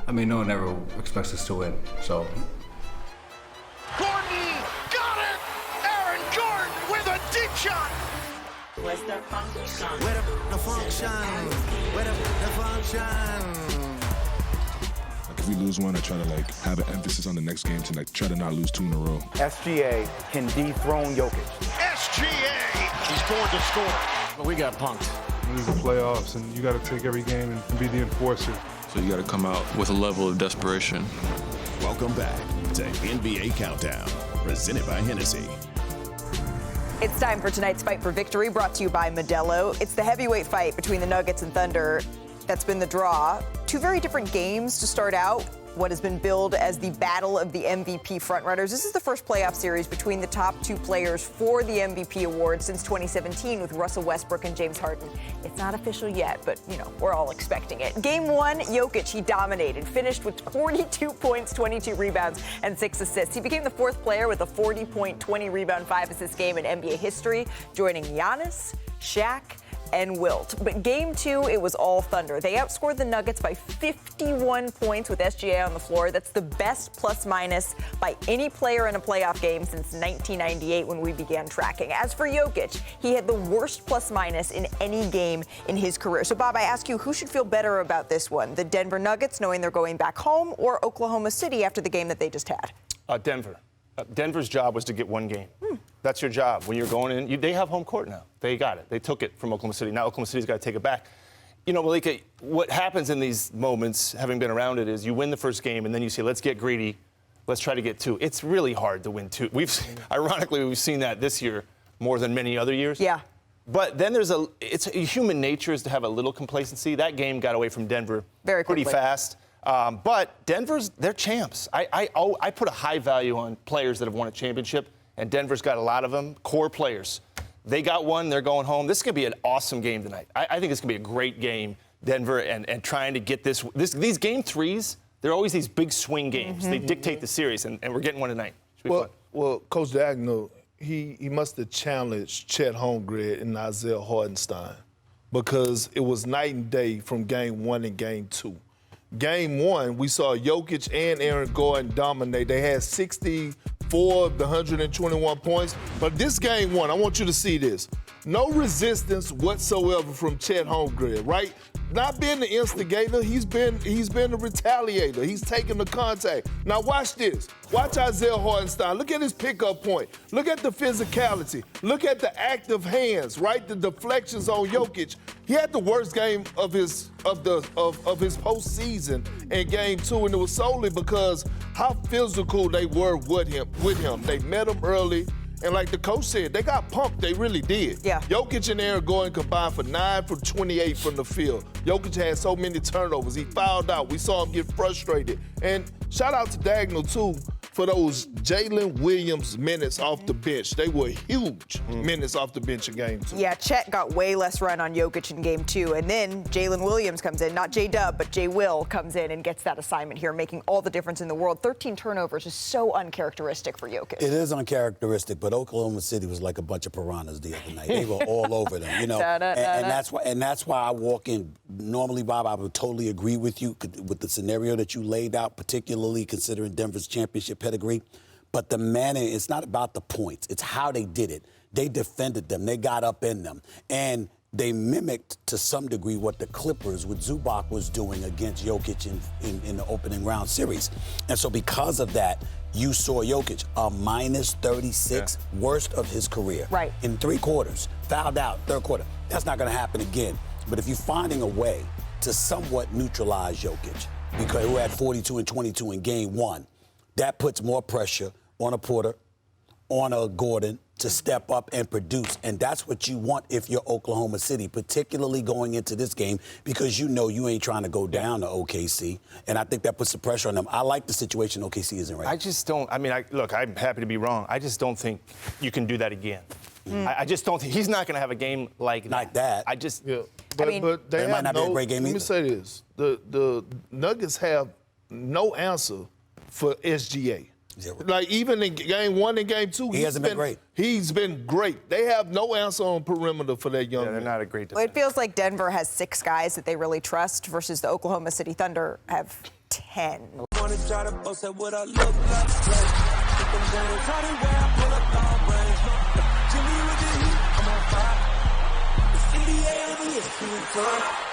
I mean, no one ever expects us to win, so. Gordon got it! Aaron Gordon with a deep shot! Where's the function? Where the function? Where the function? Like if we lose one, I try to like have an emphasis on the next game to like try to not lose 2 in a row. SGA can dethrone Jokic. SGA is going to score. But we got punked. This is the playoffs, and you got to take every game and be the enforcer. So you got to come out with a level of desperation. Welcome back to NBA Countdown, presented by Hennessy. It's time for tonight's Fight for Victory, brought to you by Modelo. It's the heavyweight fight between the Nuggets and Thunder that's been the draw. 2 very different games to start out. What has been billed as the battle of the MVP frontrunners. This is the first playoff series between the top 2 players for the MVP award since 2017 with Russell Westbrook and James Harden. It's not official yet, but, you know, we're all expecting it. Game 1, Jokic, he dominated, finished with 42 points, 22 rebounds, and 6 assists. He became the 4th player with a 40-point, 20-rebound, 5-assist game in NBA history, joining Giannis, Shaq, and Wilt. But game 2, it was all Thunder. They outscored the Nuggets by 51 points with SGA on the floor. That's the best plus-minus by any player in a playoff game since 1998 when we began tracking. As for Jokic, he had the worst plus-minus in any game in his career. So, Bob, I ask you, who should feel better about this one? The Denver Nuggets, knowing they're going back home, or Oklahoma City after the game that they just had? Denver. Denver's job was to get 1 game. That's your job. When you're going in, they have home court now. They got it. They took it from Oklahoma City. Now Oklahoma City's got to take it back. You know, Malika, what happens in these moments, having been around it, is you win the first game, and then you say, let's get greedy. Let's try to get 2. It's really hard to win 2. Ironically, we've seen that this year more than many other years. Yeah. But then it's human nature is to have a little complacency. That game got away from Denver pretty fast. But they're champs. I put a high value on players that have won a championship, and Denver's got a lot of them, core players. They got 1, they're going home. This is going to be an awesome game tonight. I think it's going to be a great game, Denver, and trying to get these game 3s, they're always these big swing games. They dictate the series, and we're getting one tonight. Should be fun. Well, Coach Dagnall, he must have challenged Chet Holmgren and Isaiah Hartenstein because it was night and day from game 1 and game 2. Game 1, we saw Jokic and Aaron Gordon dominate. They had 64 of the 121 points. But this game 1, I want you to see this. No resistance whatsoever from Chet Holmgren, right? Not being the instigator, he's been the retaliator. He's taking the contact. Now watch this. Watch Isaiah Hartenstein. Look at his pickup point. Look at the physicality. Look at the active hands, right? The deflections on Jokic. He had the worst game of his postseason in game 2, and it was solely because how physical they were with him. They met him early. And like the coach said, they got pumped. They really did. Yeah. Jokic and Aaron Gordon combined for 9 for 28 from the field. Jokic had so many turnovers. He fouled out. We saw him get frustrated. And shout out to Dagnall, too, for those Jalen Williams minutes off the bench. They were huge minutes off the bench in game 2. Yeah, Chet got way less run on Jokic in game 2. And then Jalen Williams comes in, not J-Dub, but J-Will comes in and gets that assignment here, making all the difference in the world. 13 turnovers is so uncharacteristic for Jokic. It is uncharacteristic, but Oklahoma City was like a bunch of piranhas the other night. They were all over them, you know. And that's why I walk in. Normally, Bob, I would totally agree with you with the scenario that you laid out, particularly considering Denver's championship pedigree. But the manner, it's not about the points. It's how they did it. They defended them. They got up in them. And they mimicked, to some degree, what the Clippers with Zubac was doing against Jokic in the opening round series. And so because of that, you saw Jokic, a minus 36, worst of his career. Right. In 3 quarters, fouled out, 3rd quarter. That's not going to happen again. But if you're finding a way to somewhat neutralize Jokic, because who had 42 and 22 in game 1, that puts more pressure on a Porter, on a Gordon, to step up and produce. And that's what you want if you're Oklahoma City, particularly going into this game, because you know you ain't trying to go down to OKC. And I think that puts the pressure on them. I like the situation OKC is in right now. I just don't, look, I'm happy to be wrong. I just don't think you can do that again. I just don't think, he's not going to have a game like that. I just... Yeah. But they might not be a great game Let me say this. The Nuggets have no answer for SGA. Like, even in game 1 and game 2, he hasn't been great. He's been great. They have no answer on perimeter for that young man. They're not a great defense. Well, it feels like Denver has 6 guys that they really trust versus the Oklahoma City Thunder have 10. NBA on ESPN.